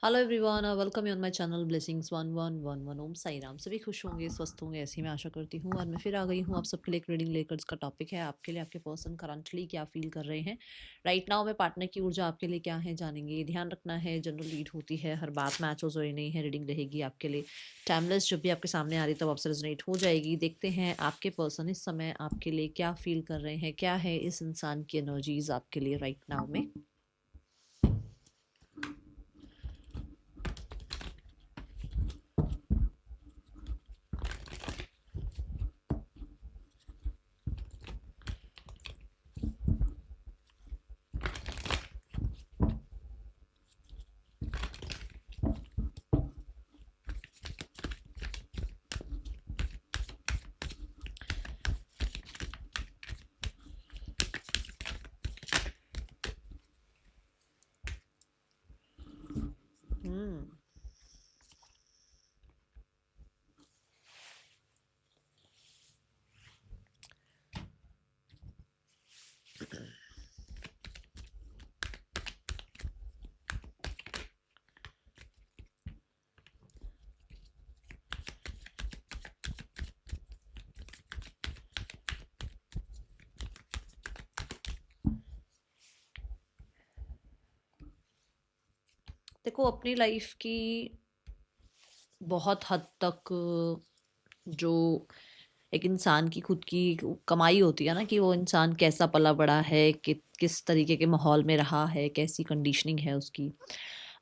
Hello everyone, welcome you on my channel blessings 1111 ओम साई राम। सभी खुश होंगे, स्वस्थ होंगे, ऐसी मैं आशा करती हूँ। और मैं फिर आ गई हूँ आप सबके लिए एक रीडिंग लेकर। इसका टॉपिक है आपके लिए आपके पर्सन करंटली क्या फील कर रहे हैं राइट नाउ में। पार्टनर की ऊर्जा आपके लिए क्या है जानेंगे। ध्यान रखना है, जनरल रीड होती है, हर बात मैच हो जोई नहीं है। रीडिंग रहेगी आपके लिए टाइमलेस, जब भी आपके सामने आ रही तब आपसे रेजोनेट हो जाएगी। देखते हैं आपके पर्सन इस समय आपके लिए क्या फील कर रहे हैं, क्या है इस इंसान की एनर्जीज आपके लिए राइट नाउ में। हम्म देखो, अपनी लाइफ की बहुत हद तक जो एक इंसान की खुद की कमाई होती है ना, कि वो इंसान कैसा पला बड़ा है, कि किस तरीके के माहौल में रहा है, कैसी कंडीशनिंग है उसकी,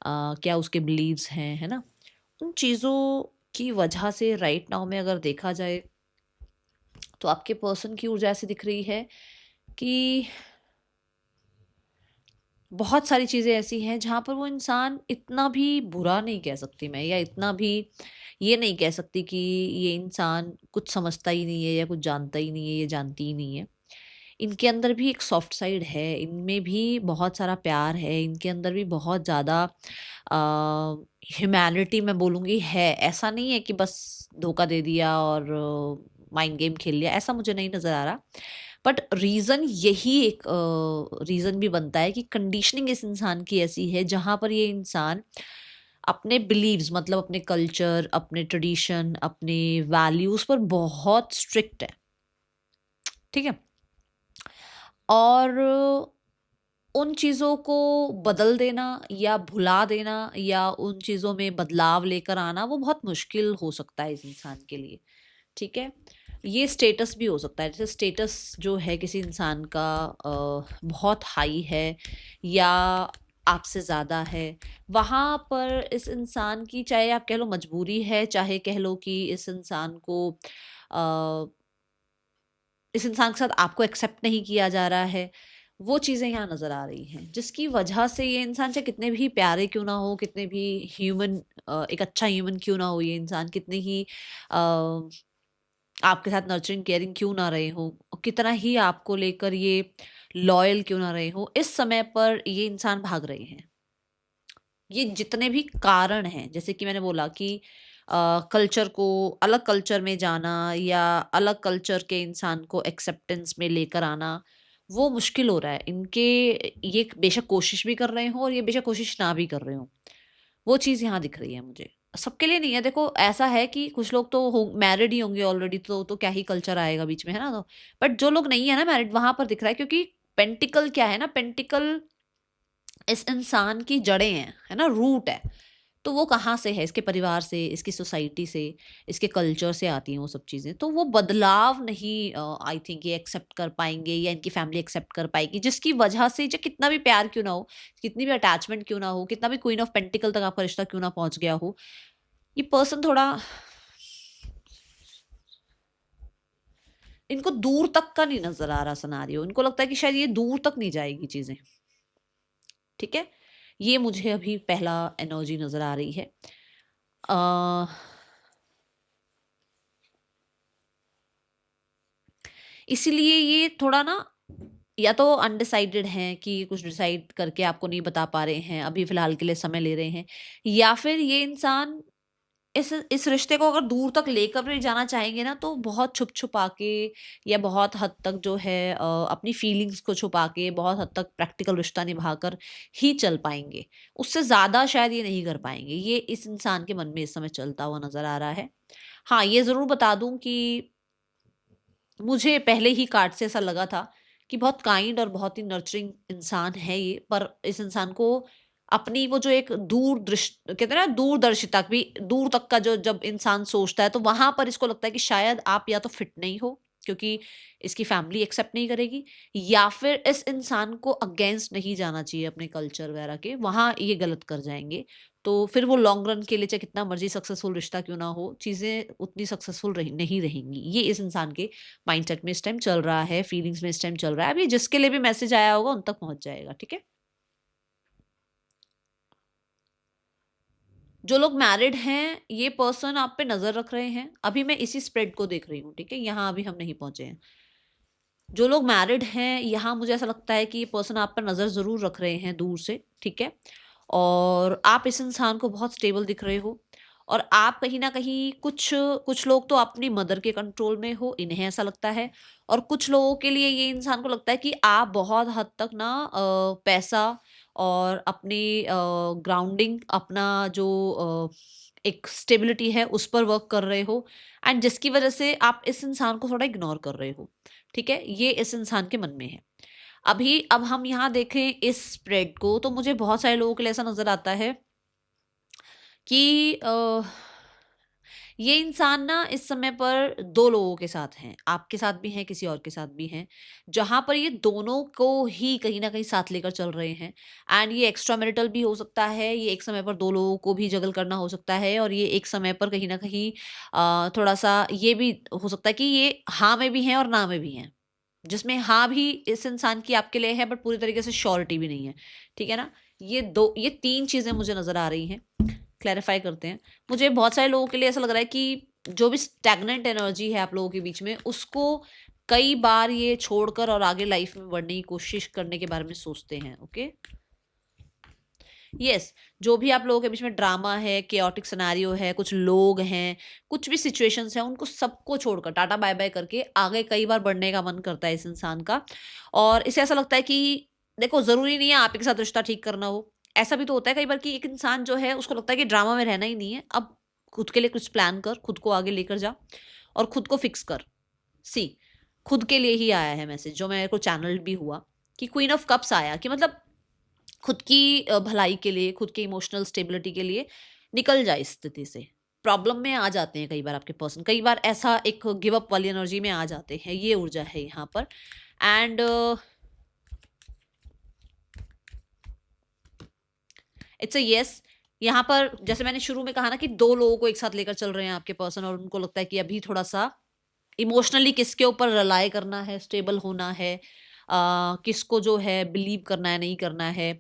क्या उसके बिलीव्स हैं, है ना। उन चीज़ों की वजह से राइट नाउ में अगर देखा जाए तो आपके पर्सन की ऊर्जा ऐसी दिख रही है कि बहुत सारी चीज़ें ऐसी हैं जहाँ पर वो इंसान इतना भी बुरा नहीं कह सकती मैं, या इतना भी ये नहीं कह सकती कि ये इंसान कुछ समझता ही नहीं है या कुछ जानता ही नहीं है, ये जानती ही नहीं है। इनके अंदर भी एक सॉफ्ट साइड है, इनमें भी बहुत सारा प्यार है, इनके अंदर भी बहुत ज़्यादा ह्यूमैनिटी मैं बोलूँगी है। ऐसा नहीं है कि बस धोखा दे दिया और माइंड गेम खेल लिया, ऐसा मुझे नहीं नज़र आ रहा। बट रीज़न यही एक रीज़न भी बनता है कि कंडीशनिंग इस इंसान की ऐसी है जहाँ पर ये इंसान अपने बिलीव्स, मतलब अपने कल्चर, अपने ट्रेडिशन, अपने वैल्यूज़ पर बहुत स्ट्रिक्ट है, ठीक है। और उन चीज़ों को बदल देना या भुला देना या उन चीज़ों में बदलाव लेकर आना वो बहुत मुश्किल हो सकता है इस इंसान के लिए, ठीक है। ये स्टेटस भी हो सकता है, जैसे स्टेटस जो है किसी इंसान का बहुत हाई है या आपसे ज़्यादा है, वहाँ पर इस इंसान की, चाहे आप कह लो मजबूरी है, चाहे कह लो कि इस इंसान को अ, इस इंसान के साथ आपको एक्सेप्ट नहीं किया जा रहा है, वो चीज़ें यहाँ नज़र आ रही हैं, जिसकी वजह से ये इंसान चाहे कितने भी प्यारे क्यों ना हो, कितने भी ह्यूमन, एक अच्छा ह्यूमन क्यों ना हो, ये इंसान कितने ही आपके साथ नर्चरिंग केयरिंग क्यों ना रहे हो, कितना ही आपको लेकर ये लॉयल क्यों ना रहे हो, इस समय पर ये इंसान भाग रहे हैं। ये जितने भी कारण हैं, जैसे कि मैंने बोला कि कल्चर को, अलग कल्चर में जाना या अलग कल्चर के इंसान को एक्सेप्टेंस में लेकर आना, वो मुश्किल हो रहा है इनके। ये बेशक कोशिश भी कर रहे हो और ये बेशक कोशिश ना भी कर रहे हो, वो चीज़ यहाँ दिख रही है मुझे। सबके लिए नहीं है, देखो ऐसा है कि कुछ लोग तो हो मैरिड ही होंगे ऑलरेडी, तो क्या ही कल्चर आएगा बीच में, है ना। तो बट जो लोग नहीं है ना मैरिड, वहां पर दिख रहा है, क्योंकि पेंटिकल क्या है ना, पेंटिकल इस इंसान की जड़ें हैं, है ना, रूट है। तो वो कहाँ से है, इसके परिवार से, इसकी सोसाइटी से, इसके कल्चर से आती हैं वो सब चीज़ें। तो वो बदलाव नहीं आई थिंक ये एक्सेप्ट कर पाएंगे या इनकी फैमिली एक्सेप्ट कर पाएगी, जिसकी वजह से जो कितना भी प्यार क्यों ना हो, कितनी भी अटैचमेंट क्यों ना हो, कितना भी क्वीन ऑफ पेंटिकल तक आपका रिश्ता क्यों ना पहुंच गया हो, ये पर्सन थोड़ा, इनको दूर तक का नहीं नजर आ रहा सिनेरियो। इनको लगता है कि शायद ये दूर तक नहीं जाएगी चीजें, ठीक है। ये मुझे अभी पहला एनर्जी नजर आ रही है। अ इसीलिए ये थोड़ा ना, या तो अनडिसाइडेड हैं कि कुछ डिसाइड करके आपको नहीं बता पा रहे हैं, अभी फिलहाल के लिए समय ले रहे हैं, या फिर ये इंसान इस रिश्ते को अगर दूर तक लेकर भी जाना चाहेंगे ना, तो बहुत छुप छुपा के या बहुत हद तक जो है अपनी फीलिंग्स को छुपा के बहुत हद तक प्रैक्टिकल रिश्ता निभाकर ही चल पाएंगे। उससे ज़्यादा शायद ये नहीं कर पाएंगे। ये इस इंसान के मन में इस समय चलता हुआ नज़र आ रहा है। हाँ, ये ज़रूर बता दूं कि मुझे पहले ही कार्ड से ऐसा लगा था कि बहुत काइंड और बहुत ही नर्चरिंग इंसान है ये, पर इस इंसान को अपनी वो जो एक दूरदृष्टि कहते हैं ना, दूरदर्शिता भी, दूर तक का जो जब इंसान सोचता है तो वहां पर इसको लगता है कि शायद आप या तो फिट नहीं हो, क्योंकि इसकी फैमिली एक्सेप्ट नहीं करेगी, या फिर इस इंसान को अगेंस्ट नहीं जाना चाहिए अपने कल्चर वगैरह के, वहां ये गलत कर जाएंगे। तो फिर वो लॉन्ग रन के लिए चाहे कितना मर्जी सक्सेसफुल रिश्ता क्यों ना हो, चीजें उतनी सक्सेसफुल नहीं रहेंगी। ये इस इंसान के माइंडसेट में इस टाइम चल रहा है, फीलिंग्स में इस टाइम चल रहा है। अब ये जिसके लिए भी मैसेज आया होगा उन तक पहुंच जाएगा, ठीक है। जो लोग मैरिड हैं, ये पर्सन आप पे नजर रख रहे हैं। अभी मैं इसी स्प्रेड को देख रही हूँ, ठीक है, यहाँ अभी हम नहीं पहुंचे हैं। जो लोग मैरिड हैं, यहाँ मुझे ऐसा लगता है कि ये पर्सन आप पर नजर जरूर रख रहे हैं दूर से, ठीक है। और आप इस इंसान को बहुत स्टेबल दिख रहे हो, और आप कहीं ना कहीं कुछ कुछ लोग तो अपनी मदर के कंट्रोल में हो, इन्हें ऐसा लगता है। और कुछ लोगों के लिए ये इंसान को लगता है कि आप बहुत हद तक ना पैसा और अपनी ग्राउंडिंग, अपना जो एक स्टेबिलिटी है उस पर वर्क कर रहे हो, एंड जिसकी वजह से आप इस इंसान को थोड़ा इग्नोर कर रहे हो, ठीक है। ये इस इंसान के मन में है अभी। अब हम यहाँ देखें इस स्प्रेड को, तो मुझे बहुत सारे लोगों के लिए ऐसा नजर आता है कि ये इंसान ना इस समय पर दो लोगों के साथ हैं, आपके साथ भी हैं, किसी और के साथ भी हैं, जहां पर ये दोनों को ही कहीं ना कहीं साथ लेकर चल रहे हैं। एंड ये एक्स्ट्रा मैरिटल भी हो सकता है, ये एक समय पर दो लोगों को भी जगल करना हो सकता है, और ये एक समय पर कहीं ना कहीं थोड़ा सा ये भी हो सकता है कि ये हाँ में भी हैं और ना में भी हैं, जिसमें हाँ भी इस इंसान की आपके लिए है, बट पूरी तरीके से श्योरिटी भी नहीं है, ठीक है ना। ये तीन चीजें मुझे नजर आ रही हैं। क्लैरिफाई करते हैं। मुझे बहुत सारे लोगों के लिए ऐसा लग रहा है कि जो भी स्टैग्नेंट एनर्जी है आप लोगों के बीच में, उसको कई बार ये छोड़कर और आगे लाइफ में बढ़ने की कोशिश करने के बारे में सोचते हैं। ओके, यस, जो भी आप लोगों के बीच में ड्रामा है, केओटिक सिनेरियो है, कुछ लोग हैं, कुछ भी सिचुएशंस हैं, उनको सबको छोड़कर टाटा बाय बाय करके आगे कई बार बढ़ने का मन करता है इस इंसान का। और इसे ऐसा लगता है कि देखो, जरूरी नहीं है आप ही के साथ रिश्ता ठीक करना हो। ऐसा भी तो होता है कई बार कि एक इंसान जो है उसको लगता है कि ड्रामा में रहना ही नहीं है, अब खुद के लिए कुछ प्लान कर, खुद को आगे लेकर जा और खुद को फिक्स कर। सी, खुद के लिए ही आया है मैसेज, जो मेरे को चैनल भी हुआ कि क्वीन ऑफ कप्स आया, कि मतलब खुद की भलाई के लिए, खुद के इमोशनल स्टेबिलिटी के लिए निकल जाए इस स्थिति से। प्रॉब्लम में आ जाते हैं कई बार आपके पर्सन, कई बार ऐसा एक गिव अप वाली एनर्जी में आ जाते हैं, ये ऊर्जा है यहाँ पर। And it's a yes. यहाँ पर जैसे मैंने शुरू में कहा ना कि दो लोगों को एक साथ लेकर चल रहे हैं आपके पर्सन, और उनको लगता है कि अभी थोड़ा सा इमोशनली किसके ऊपर रिलाय करना है, स्टेबल होना है, किसको जो है बिलीव करना है, नहीं करना है,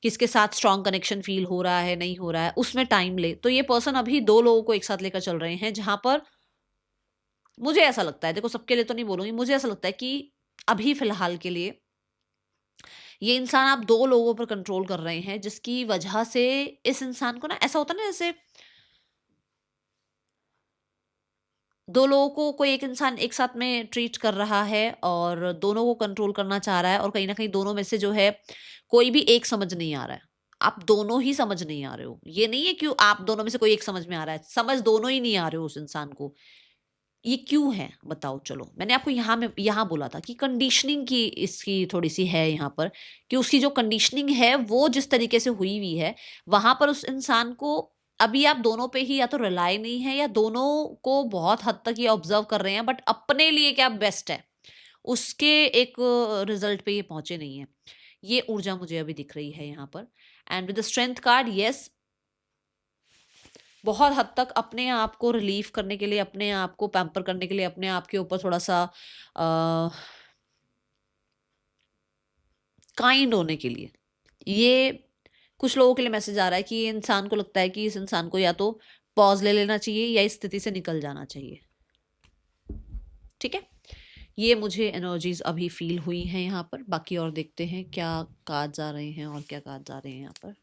किसके साथ स्ट्रॉन्ग कनेक्शन फील हो रहा है, नहीं हो रहा है, उसमें टाइम ले। तो ये पर्सन अभी दो लोगों को एक साथ लेकर चल रहे हैं, जहां पर मुझे ऐसा लगता है, देखो सबके लिए तो नहीं बोलूंगी, मुझे ऐसा लगता है कि अभी फिलहाल के लिए ये इंसान आप दो लोगों पर कंट्रोल कर रहे हैं, जिसकी वजह से इस इंसान को ना ऐसा होता है ना, जैसे दो लोगों को कोई एक इंसान एक साथ में ट्रीट कर रहा है और दोनों को कंट्रोल करना चाह रहा है, और कहीं ना कहीं दोनों में से जो है कोई भी एक समझ नहीं आ रहा है। आप दोनों ही समझ नहीं आ रहे हो, ये नहीं है कि आप दोनों में से कोई एक समझ में आ रहा है, समझ दोनों ही नहीं आ रहे हो उस इंसान को। ये क्यों है बताओ। चलो, मैंने आपको यहाँ बोला था कि कंडीशनिंग की इसकी थोड़ी सी है यहाँ पर, कि उसकी जो कंडीशनिंग है वो जिस तरीके से हुई हुई है, वहां पर उस इंसान को अभी आप दोनों पे ही या तो रिलाई नहीं है, या दोनों को बहुत हद तक ये ऑब्जर्व कर रहे हैं, बट अपने लिए क्या बेस्ट है उसके एक रिजल्ट पे ये पहुंचे नहीं है। ये ऊर्जा मुझे अभी दिख रही है यहाँ पर। And with the strength card, yes, बहुत हद तक अपने आप को रिलीफ करने के लिए, अपने आप को पैम्पर करने के लिए, अपने आप के ऊपर थोड़ा सा काइंड होने के लिए, ये कुछ लोगों के लिए मैसेज आ रहा है कि ये इंसान को लगता है कि इस इंसान को या तो पॉज ले लेना चाहिए या इस स्थिति से निकल जाना चाहिए, ठीक है। ये मुझे एनर्जीज अभी फील हुई हैं यहाँ पर। बाकी और देखते हैं क्या कार्ड्स आ रहे हैं और क्या कार्ड्स आ रहे हैं यहाँ पर।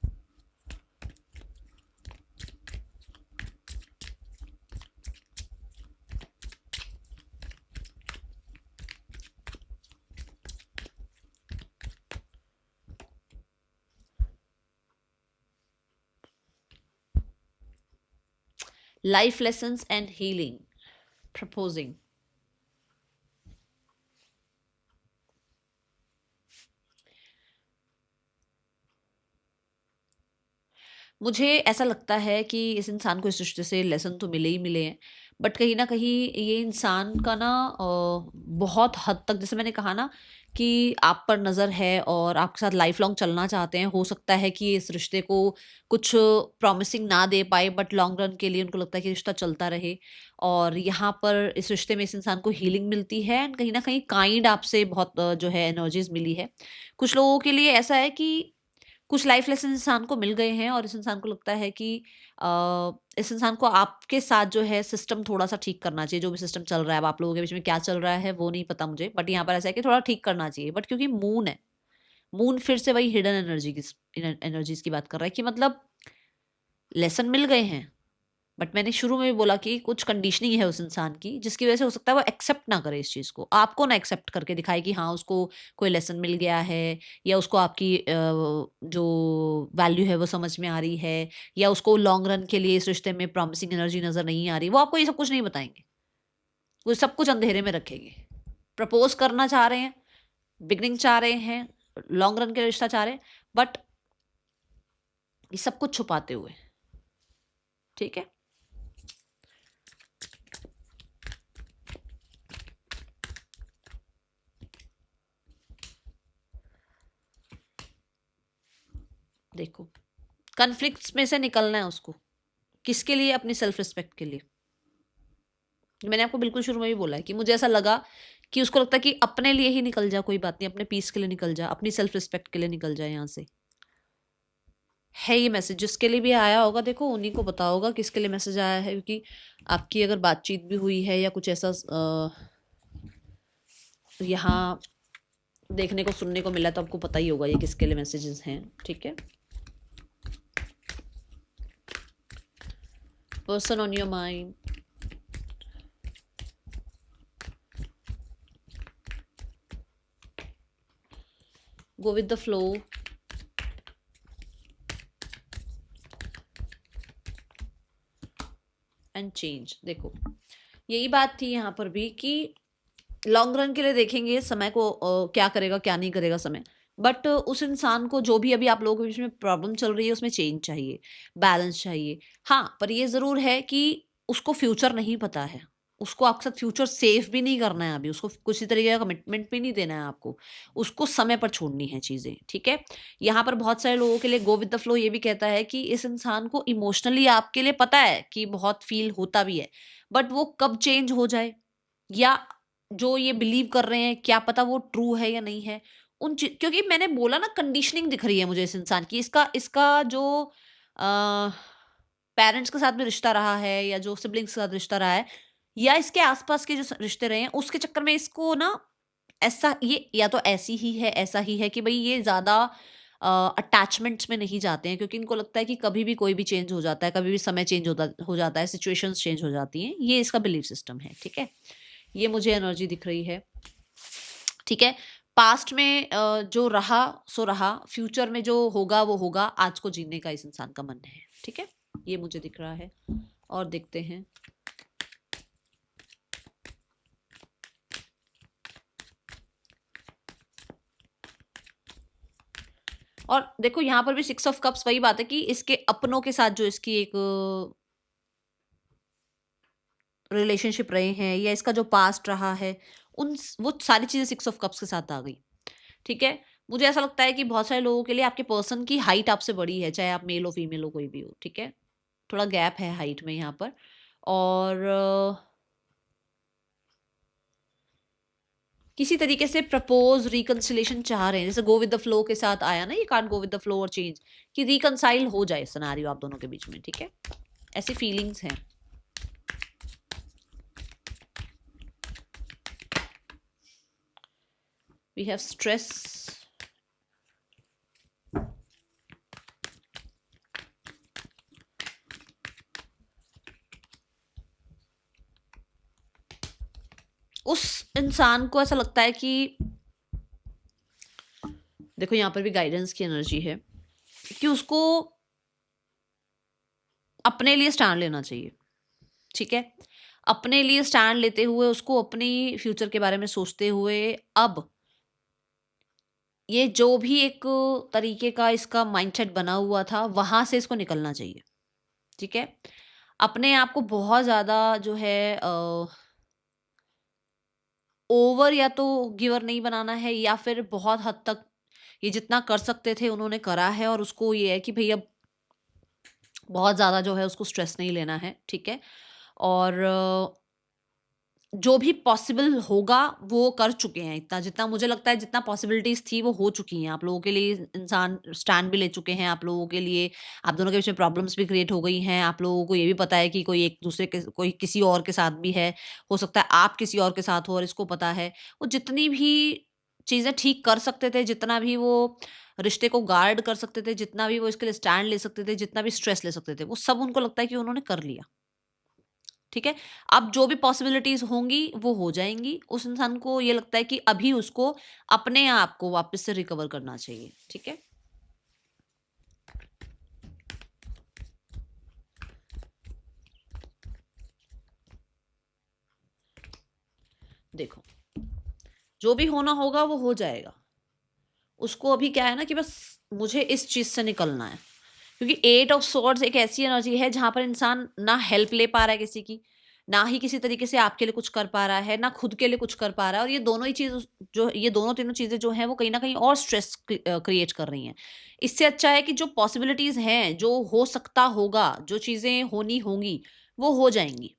Life lessons and healing, proposing. मुझे ऐसा लगता है कि इस इंसान को इस रिश्ते से लेसन तो मिले ही मिले हैं, बट कहीं ना कहीं ये इंसान का ना बहुत हद तक, जैसे मैंने कहा ना कि आप पर नज़र है और आपके साथ लाइफ लॉन्ग चलना चाहते हैं, हो सकता है कि इस रिश्ते को कुछ प्रॉमिसिंग ना दे पाए, बट लॉन्ग रन के लिए उनको लगता है कि रिश्ता चलता रहे। और यहाँ पर इस रिश्ते में इस इंसान को हीलिंग मिलती है एंड कहीं ना कहीं काइंड आपसे बहुत जो है एनर्जीज मिली है। कुछ लोगों के लिए ऐसा है कि कुछ लाइफ लेसन इंसान को मिल गए हैं और इस इंसान को लगता है कि इस इंसान को आपके साथ जो है सिस्टम थोड़ा-सा ठीक करना चाहिए, जो भी सिस्टम चल रहा है। अब आप लोगों के बीच में क्या चल रहा है वो नहीं पता मुझे, बट यहाँ पर ऐसा है कि थोड़ा ठीक करना चाहिए। बट क्योंकि मून है, मून फिर से वही हिडन एनर्जीज़ की बात कर रहा है कि मतलब लेसन मिल गए हैं, बट मैंने शुरू में भी बोला कि कुछ कंडीशनिंग है उस इंसान की, जिसकी वजह से हो सकता है वो एक्सेप्ट ना करे इस चीज़ को। आपको ना एक्सेप्ट करके दिखाए कि हाँ, उसको कोई लेसन मिल गया है, या उसको आपकी जो वैल्यू है वो समझ में आ रही है, या उसको लॉन्ग रन के लिए इस रिश्ते में प्रॉमिसिंग एनर्जी नज़र नहीं आ रही। वो आपको ये सब कुछ नहीं बताएँगे। वो सब कुछ अंधेरे में रखेंगे। प्रपोज़ करना चाह रहे हैं, बिगिनिंग चाह रहे हैं, लॉन्ग रन के रिश्ता चाह रहे हैं, बट ये सब कुछ छुपाते हुए। ठीक है? देखो, कॉन्फ्लिक्ट्स में से निकलना है उसको। किसके लिए? अपनी सेल्फ रिस्पेक्ट के लिए। मैंने आपको बिल्कुल शुरू में भी बोला है कि मुझे ऐसा लगा कि उसको लगता है कि अपने लिए ही निकल जा, कोई बात नहीं, अपने पीस के लिए निकल जा, अपनी सेल्फ रिस्पेक्ट के लिए निकल जा यहाँ से। है ये मैसेज जिसके लिए भी आया होगा, देखो उन्हीं को पता होगा किसके लिए मैसेज आया है, क्योंकि आपकी अगर बातचीत भी हुई है या कुछ ऐसा यहाँ देखने को सुनने को मिला, तो आपको पता ही होगा ये किसके लिए मैसेजेस हैं। ठीक है? Person on your mind, go with the flow, and change. देखो, यही बात थी यहाँ पर भी कि लॉन्ग रन के लिए देखेंगे समय को, क्या करेगा क्या नहीं करेगा समय, बट उस इंसान को जो भी अभी आप लोगों के बीच में प्रॉब्लम चल रही है उसमें चेंज चाहिए, बैलेंस चाहिए। हाँ, पर ये ज़रूर है कि उसको फ्यूचर नहीं पता है, उसको आपके साथ फ्यूचर सेफ भी नहीं करना है, अभी उसको किसी तरीके का कमिटमेंट भी नहीं देना है आपको, उसको समय पर छोड़नी है चीज़ें। ठीक है? यहाँ पर बहुत सारे लोगों के लिए गो विद द फ्लो ये भी कहता है कि इस इंसान को इमोशनली आपके लिए पता है कि बहुत फील होता भी है, बट वो कब चेंज हो जाए, या जो ये बिलीव कर रहे हैं क्या पता वो ट्रू है या नहीं है। क्योंकि मैंने बोला ना, कंडीशनिंग दिख रही है मुझे इस इंसान की। इसका इसका जो पेरेंट्स के साथ में रिश्ता रहा है, या जो सिबलिंग्स के साथ रिश्ता रहा है, या इसके आसपास के जो रिश्ते रहे हैं, उसके चक्कर में इसको ना ऐसा, ये या तो ऐसी ही है, ऐसा ही है कि भाई ये ज़्यादा अटैचमेंट्स में नहीं जाते हैं, क्योंकि इनको लगता है कि कभी भी कोई भी चेंज हो जाता है, कभी भी समय चेंज हो जाता है, सिचुएशंस चेंज हो जाती हैं। ये इसका बिलीफ सिस्टम है। ठीक है? ये मुझे एनर्जी दिख रही है। ठीक है? पास्ट में जो रहा सो रहा, फ्यूचर में जो होगा वो होगा, आज को जीने का इस इंसान का मन है। ठीक है? ये मुझे दिख रहा है। और देखते हैं। और देखो यहाँ पर भी 6 ऑफ कप्स, वही बात है कि इसके अपनों के साथ जो इसकी एक रिलेशनशिप रहे हैं, या इसका जो पास्ट रहा है, उन वो सारी चीज़ें 6 ऑफ कप्स के साथ आ गई। ठीक है? मुझे ऐसा लगता है कि बहुत सारे लोगों के लिए आपके पर्सन की हाइट आपसे बड़ी है, चाहे आप मेल हो, फीमेल हो, कोई भी हो। ठीक है? थोड़ा गैप है हाइट में यहाँ पर। और किसी तरीके से प्रपोज रिकंसिलेशन चाह रहे हैं, जैसे गो विद द फ्लो के साथ आया ना, ये card go with the flow और चेंज, कि रिकंसाइल हो जाए सिनेरियो आप दोनों के बीच में। ठीक है? ऐसी फीलिंग्स हैं। वी हैव स्ट्रेस, उस इंसान को ऐसा लगता है कि, देखो यहाँ पर भी गाइडेंस की एनर्जी है कि उसको अपने लिए स्टैंड लेना चाहिए। ठीक है, अपने लिए स्टैंड लेते हुए, उसको अपनी फ्यूचर के बारे में सोचते हुए, अब ये जो भी एक तरीके का इसका माइंडसेट बना हुआ था, वहां से इसको निकलना चाहिए। ठीक है, अपने आप को बहुत ज्यादा जो है ओवर या तो गिवर नहीं बनाना है, या फिर बहुत हद तक ये जितना कर सकते थे उन्होंने करा है, और उसको ये है कि भैया बहुत ज़्यादा जो है उसको स्ट्रेस नहीं लेना है। ठीक है, और जो भी पॉसिबल होगा वो कर चुके हैं, इतना जितना मुझे लगता है, जितना पॉसिबिलिटीज थी वो हो चुकी हैं। आप लोगों के लिए इंसान स्टैंड भी ले चुके हैं, आप लोगों के लिए आप दोनों के बीच में प्रॉब्लम्स भी क्रिएट हो गई हैं, आप लोगों को ये भी पता है कि कोई एक दूसरे के कोई किसी और के साथ भी है, हो सकता है आप किसी और के साथ हो और इसको पता है। वो जितनी भी चीज़ें ठीक कर सकते थे, जितना भी वो रिश्ते को गार्ड कर सकते थे, जितना भी वो इसके लिए स्टैंड ले सकते थे, जितना भी स्ट्रेस ले सकते थे, वो सब उनको लगता है कि उन्होंने कर लिया। ठीक है, अब जो भी पॉसिबिलिटीज होंगी वो हो जाएंगी। उस इंसान को ये लगता है कि अभी उसको अपने आप को वापस से रिकवर करना चाहिए। ठीक है, देखो, जो भी होना होगा वो हो जाएगा। उसको अभी क्या है ना कि बस मुझे इस चीज से निकलना है, क्योंकि एट ऑफ सॉर्ड्स एक ऐसी एनर्जी है जहां पर इंसान ना हेल्प ले पा रहा है किसी की, ना ही किसी तरीके से आपके लिए कुछ कर पा रहा है, ना खुद के लिए कुछ कर पा रहा है। और ये दोनों ही चीज जो ये दोनों तीनों चीजें जो हैं वो कहीं ना कहीं और स्ट्रेस क्रिएट कर रही हैं। इससे अच्छा है कि जो पॉसिबिलिटीज हैं, जो हो सकता होगा, जो चीजें होनी होंगी वो हो जाएंगी।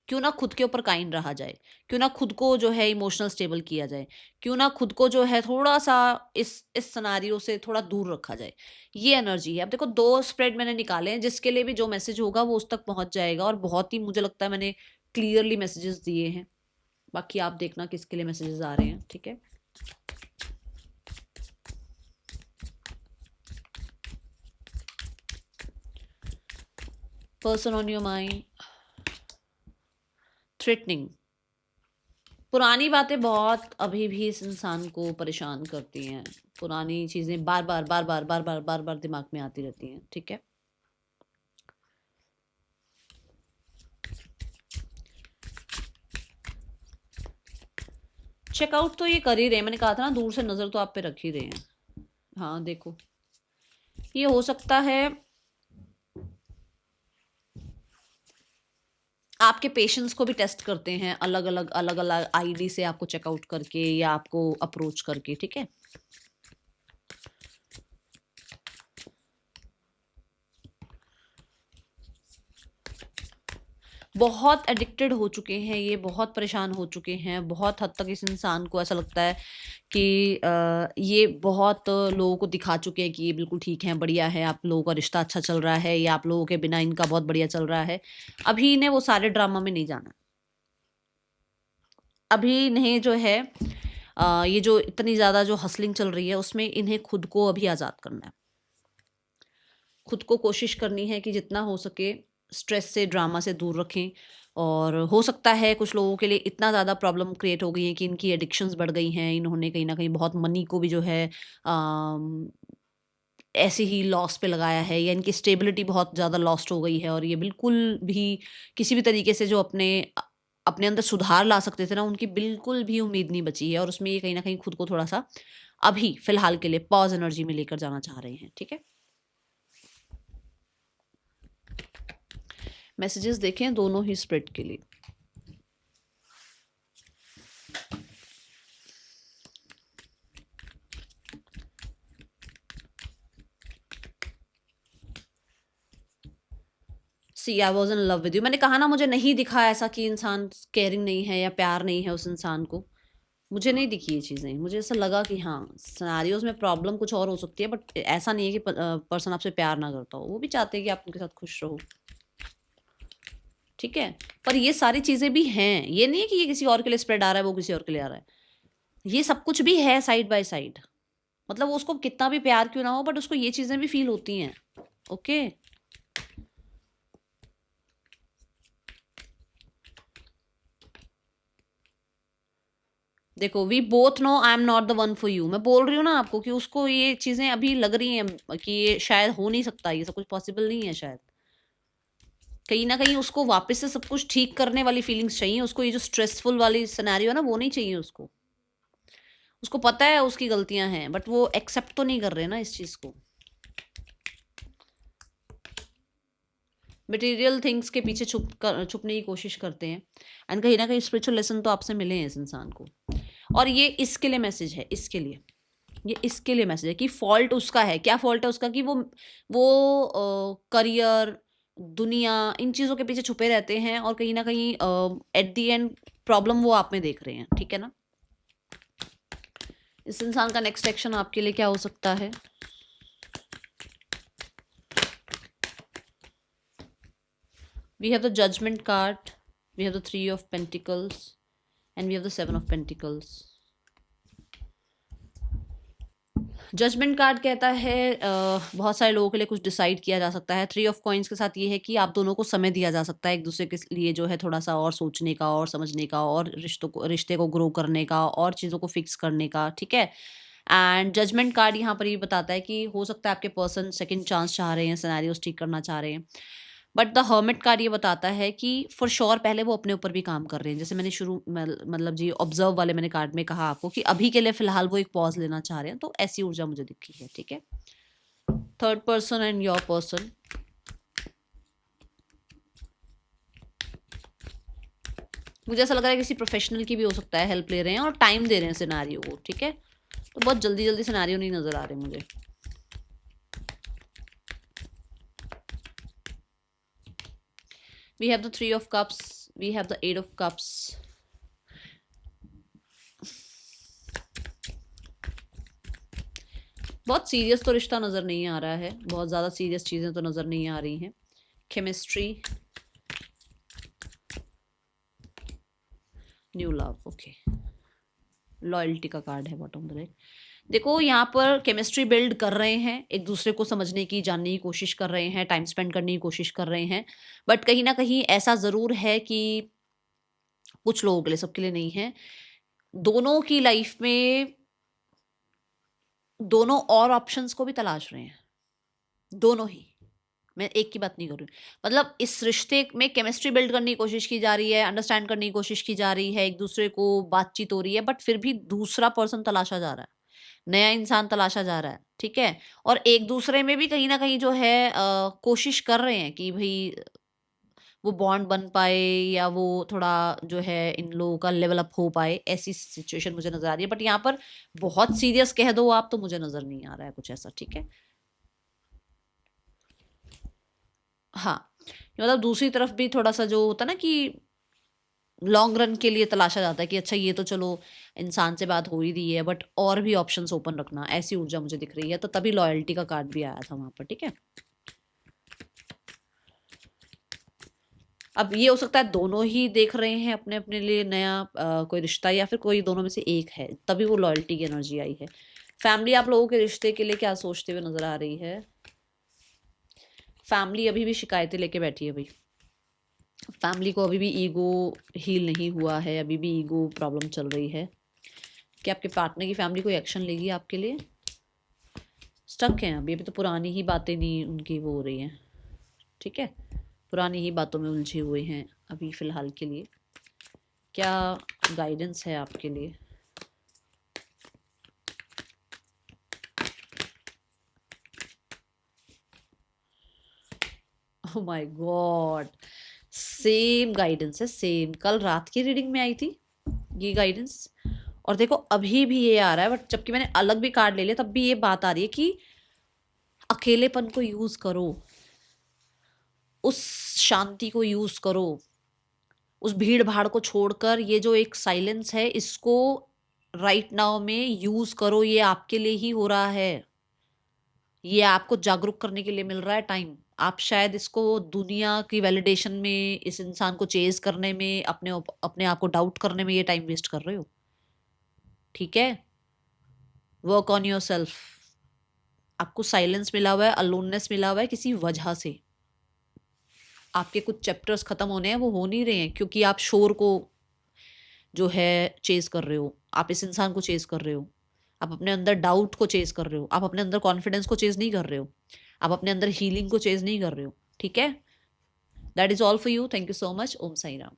क्यों ना खुद के ऊपर काइंड रहा जाए, क्यों ना खुद को जो है इमोशनल स्टेबल किया जाए, क्यों ना खुद को जो है थोड़ा सा इस सिनारियो से थोड़ा दूर रखा जाए। ये एनर्जी है। अब देखो, 2 स्प्रेड मैंने निकाले हैं, जिसके लिए भी जो मैसेज होगा वो उस तक पहुंच जाएगा, और बहुत ही मुझे लगता है मैंने क्लियरली मैसेजेस दिए हैं। बाकी आप देखना किसके लिए मैसेजेस आ रहे हैं। ठीक है, person on your mind, threatening. पुरानी बातें बहुत अभी भी इस इंसान को परेशान करती हैं। पुरानी चीजें बार बार बार बार बार बार बार बार दिमाग में आती रहती हैं। ठीक है, चेकआउट तो ये कर ही रहे हैं, मैंने कहा था ना, दूर से नजर तो आप पे रख ही रहे हैं। हाँ देखो, ये हो सकता है आपके पेशेंस को भी टेस्ट करते हैं, अलग अलग अलग अलग आईडी से आपको चेकआउट करके या आपको अप्रोच करके। ठीक है, बहुत एडिक्टेड हो चुके हैं ये, बहुत परेशान हो चुके हैं। बहुत हद तक इस इंसान को ऐसा लगता है कि ये बहुत लोगों को दिखा चुके हैं कि ये बिल्कुल ठीक है, बढ़िया है, आप लोगों का रिश्ता अच्छा चल रहा है, या आप लोगों के बिना इनका बहुत बढ़िया चल रहा है। अभी इन्हें वो सारे ड्रामा में नहीं जाना। अभी इन्हें जो है ये जो इतनी ज़्यादा जो हसलिंग चल रही है उसमें इन्हें खुद को अभी आज़ाद करना है। खुद को कोशिश करनी है कि जितना हो सके स्ट्रेस से, ड्रामा से दूर रखें। और हो सकता है कुछ लोगों के लिए इतना ज़्यादा प्रॉब्लम क्रिएट हो गई है कि इनकी एडिक्शंस बढ़ गई हैं, इन्होंने कहीं ना कहीं बहुत मनी को भी जो है अम, ऐसे ही लॉस पे लगाया है, या इनकी स्टेबिलिटी बहुत ज़्यादा लॉस्ट हो गई है, और ये बिल्कुल भी किसी भी तरीके से जो अपने अंदर सुधार ला सकते थे ना, उनकी बिल्कुल भी उम्मीद नहीं बची है। और उसमें ये कहीं ना कहीं खुद को थोड़ा सा अभी फिलहाल के लिए पॉज एनर्जी में लेकर जाना चाह रहे हैं। ठीक है, मैसेजेस देखें दोनों ही स्प्रेड के लिए। See I was in love with you. मैंने कहा ना, मुझे नहीं दिखा ऐसा कि इंसान केयरिंग नहीं है या प्यार नहीं है उस इंसान को। मुझे नहीं दिखी ये चीज़ें। मुझे ऐसा लगा कि हाँ, सिनेरियोज में प्रॉब्लम कुछ और हो सकती है, बट ऐसा नहीं है कि पर्सन आपसे प्यार ना करता हो। वो भी चाहते हैं कि आप उनके साथ खुश रहो। ठीक है, पर ये सारी चीज़ें भी हैं। ये नहीं है कि ये किसी और के लिए स्प्रेड आ रहा है, वो किसी और के लिए आ रहा है। ये सब कुछ भी है साइड बाय साइड। मतलब उसको कितना भी प्यार क्यों ना हो, बट उसको ये चीज़ें भी फील होती हैं। ओके, देखो, we both know I am not the one for you. मैं बोल रही हूँ ना आपको कि उसको ये चीजें अभी लग रही हैं कि ये शायद हो नहीं सकता, ये सब कुछ पॉसिबल नहीं है शायद। कहीं ना कहीं उसको वापस से सब कुछ ठीक करने वाली फीलिंग्स चाहिए उसको, ये जो स्ट्रेसफुल वाली सिनेरियो है ना वो नहीं चाहिए उसको। उसको पता है उसकी गलतियां हैं बट वो एक्सेप्ट तो नहीं कर रहे ना इस चीज को। मटेरियल थिंग्स के पीछे छुपने की कोशिश करते हैं। एंड कहीं ना कहीं स्पिरिचुअल लेसन तो आपसे मिले हैं इस इंसान को। और ये इसके लिए मैसेज है, इसके लिए, ये इसके लिए मैसेज है कि फॉल्ट उसका है। क्या फॉल्ट है उसका? कि वो करियर, दुनिया, इन चीज़ों के पीछे छुपे रहते हैं और कहीं ना कहीं एट द एंड प्रॉब्लम वो आप में देख रहे हैं। ठीक है ना? इस इंसान का नेक्स्ट एक्शन आपके लिए क्या हो सकता है? We have the Judgment card, we have the Three of Pentacles, and we have the Seven of Pentacles. Judgement card कहता है बहुत सारे लोगों के लिए कुछ डिसाइड किया जा सकता है। 3 ऑफ कॉइन्स के साथ ये है कि आप दोनों को समय दिया जा सकता है एक दूसरे के लिए, जो है थोड़ा सा और सोचने का और समझने का और रिश्ते को ग्रो करने का और चीज़ों को फिक्स करने का। ठीक है? एंड जजमेंट कार्ड यहाँ पर ये बताता है कि हो सकता है आपके पर्सन सेकंड चांस चाह रहे हैं, सिनेरियोस ठीक करना चाह रहे हैं। बट द हर्मिट कार्ड ये बताता है कि फॉर श्योर पहले वो अपने ऊपर भी काम कर रहे हैं। जैसे मैंने मतलब जी ऑब्जर्व वाले मैंने कार्ड में कहा आपको कि अभी के लिए फिलहाल वो एक पॉज लेना चाह रहे हैं, तो ऐसी ऊर्जा मुझे दिखी है। ठीक है? Third person and your person, मुझे ऐसा लग रहा है किसी प्रोफेशनल की भी हो सकता है हेल्प ले रहे हैं और टाइम दे रहे हैं सिनेरियो को। ठीक है? तो बहुत जल्दी जल्दी सिनेरियो नहीं नजर आ रहे मुझे। We have the Three of Cups, we have the Eight of Cups. बहुत सीरियस तो रिश्ता नज़र नहीं आ रहा है, बहुत ज़्यादा सीरियस चीज़ें तो नज़र नहीं आ रही हैं। Chemistry, new love, okay. Loyalty का कार्ड है बॉटम राइट। देखो यहाँ पर केमिस्ट्री बिल्ड कर रहे हैं, एक दूसरे को समझने की, जानने की कोशिश कर रहे हैं, टाइम स्पेंड करने की कोशिश कर रहे हैं। बट कहीं ना कहीं ऐसा ज़रूर है कि कुछ लोगों के लिए, सबके लिए नहीं है, दोनों की लाइफ में दोनों और ऑप्शंस को भी तलाश रहे हैं। दोनों ही, मैं एक की बात नहीं कर रही। मतलब इस रिश्ते में केमिस्ट्री बिल्ड करने की कोशिश की जा रही है, अंडरस्टैंड करने की कोशिश की जा रही है, एक दूसरे को बातचीत हो रही है, बट फिर भी दूसरा पर्सन तलाशा जा रहा है, नया इंसान तलाशा जा रहा है। ठीक है? और एक दूसरे में भी कहीं ना कहीं जो है कोशिश कर रहे हैं कि भाई वो बॉन्ड बन पाए या वो थोड़ा जो है इन लोगों का लेवल अप हो पाए, ऐसी सिचुएशन मुझे नजर आ रही है। बट यहाँ पर बहुत सीरियस कह दो आप तो मुझे नजर नहीं आ रहा है कुछ ऐसा। ठीक है? हाँ, मतलब दूसरी तरफ भी थोड़ा सा जो होता है ना कि लॉन्ग रन के लिए तलाशा जाता है कि अच्छा ये तो चलो इंसान से बात हो ही रही है बट और भी ऑप्शंस ओपन रखना, ऐसी ऊर्जा मुझे दिख रही है। तो तभी लॉयल्टी का कार्ड भी आया था वहां पर। ठीक है? अब ये हो सकता है दोनों ही देख रहे हैं अपने अपने लिए नया कोई रिश्ता, या फिर कोई दोनों में से एक है, तभी वो लॉयल्टी की एनर्जी आई है। फैमिली आप लोगों के रिश्ते के लिए क्या सोचते हुए नजर आ रही है? फैमिली अभी भी शिकायतें लेके बैठी है भाई। फैमिली को अभी भी ईगो हील नहीं हुआ है, अभी भी ईगो प्रॉब्लम चल रही है। क्या आपके पार्टनर की फैमिली कोई एक्शन लेगी आपके लिए? स्टक हैं अभी, अभी तो पुरानी ही बातें नहीं उनकी वो हो रही हैं। ठीक है? पुरानी ही बातों में उलझे हुए हैं अभी फ़िलहाल के लिए। क्या गाइडेंस है आपके लिए? Oh my God, same guidance है, सेम कल रात की रीडिंग में आई थी ये गाइडेंस। और देखो अभी भी ये आ रहा है, बट जबकि मैंने अलग भी कार्ड ले लिया तब भी ये बात आ रही है कि अकेलेपन को यूज करो, उस शांति को यूज करो, उस भीड़ भाड़ को छोड़कर ये जो एक साइलेंस है इसको राइट नाउ में यूज करो। ये आपके लिए ही हो रहा है, ये आपको जागरूक करने के लिए मिल रहा है टाइम। आप शायद इसको दुनिया की वैलिडेशन में, इस इंसान को चेज करने में, अपने आप को डाउट करने में ये टाइम वेस्ट कर रहे हो। ठीक है? Work on your self. आपको साइलेंस मिला हुआ है, अलोननेस मिला हुआ है किसी वजह से। आपके कुछ चैप्टर्स खत्म होने हैं, वो हो नहीं रहे हैं क्योंकि आप शोर को जो है चेज कर रहे हो, आप इस इंसान को चेज कर रहे हो, आप अपने अंदर डाउट को चेज कर रहे हो, आप अपने अंदर कॉन्फिडेंस को चेज नहीं कर रहे हो, आप अपने अंदर हीलिंग को चेज नहीं कर रहे हो। ठीक है? That is all for you. Thank you so much. Om Sai Ram.